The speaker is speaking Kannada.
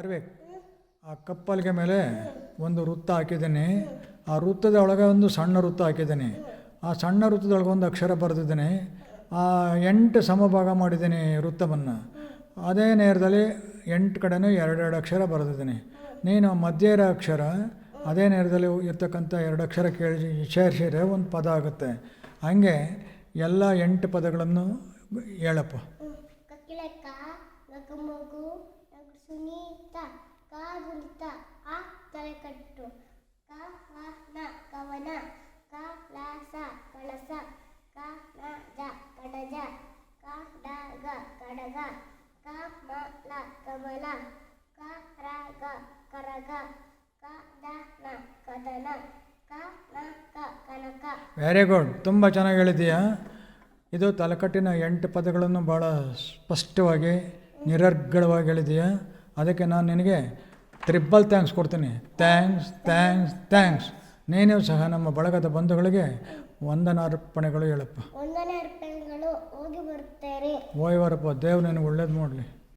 ಅರ್ಬೇಕು ಆ ಕಪ್ಪಲಿಗೆ ಮೇಲೆ ಒಂದು ವೃತ್ತ ಹಾಕಿದ್ದೀನಿ. ಆ ವೃತ್ತದ ಒಳಗೆ ಒಂದು ಸಣ್ಣ ವೃತ್ತ ಹಾಕಿದ್ದೀನಿ. ಆ ಸಣ್ಣ ವೃತ್ತದೊಳಗೆ ಒಂದು ಅಕ್ಷರ ಬರೆದಿದ್ದೀನಿ. ಆ 8 ಸಮಭಾಗ ಮಾಡಿದ್ದೀನಿ ವೃತ್ತವನ್ನು. ಅದೇ ನೇರದಲ್ಲಿ 8 ಕಡೆನೂ 2 ಅಕ್ಷರ ಬರೆದಿದ್ದೀನಿ. ನೀನು ಮಧ್ಯ ಇರೋ ಅಕ್ಷರ ಅದೇ ನೇರದಲ್ಲಿ ಇರ್ತಕ್ಕಂಥ 2 ಅಕ್ಷರ ಸೇರಿಸಿದ್ರೆ ಒಂದು ಪದ ಆಗುತ್ತೆ. ಹಂಗೆ ಎಲ್ಲ 8 ಪದಗಳನ್ನು ಹೇಳಪ್ಪ. ಕಕ್ಕಿಲಕ್ಕ ನಗಮಗು ಸುನೀತ ಕಾಗುಣಿತ ಆ ತಲೆಕಟ್ಟು ಕವನ ಕವನ ಕಲಸ ಕಳಸ ಕಣಜ ಕಡಜ ಕಡಗ ಕಡಗ ಕಮಲ ಕಮಲ ಕರಗ ಕರಗ ಕದನ ಕದನ ಕನಕ ಕನಕ. ವೆರಿ ಗುಡ್, ತುಂಬ ಚೆನ್ನಾಗಿ ಹೇಳಿದ್ದೀಯಾ. ಇದು ತಲೆಕಟ್ಟಿನ 8 ಪದಗಳನ್ನು ಭಾಳ ಸ್ಪಷ್ಟವಾಗಿ ನಿರರ್ಗಳವಾಗಿ ಹೇಳಿದ್ದೀಯಾ. ಅದಕ್ಕೆ ನಾನು ನಿನಗೆ ಟ್ರಿಬಲ್ ಥ್ಯಾಂಕ್ಸ್ ಕೊಡ್ತೀನಿ. ಥ್ಯಾಂಕ್ಸ್. ನೀನು ಸಹ ನಮ್ಮ ಬಳಗದ ಬಂಧುಗಳಿಗೆ ವಂದನಾರ್ಪಣೆಗಳು ಹೇಳಪ್ಪ. ವಂದನಾರ್ಪಣೆಗಳು ಹೋಗಿ ಬರುತ್ತಾರೆ. ಹೋಗಿ ಬರಪ್ಪ, ದೇವ್ರು ನಿನಗೆ ಒಳ್ಳೇದು ಮಾಡಲಿ.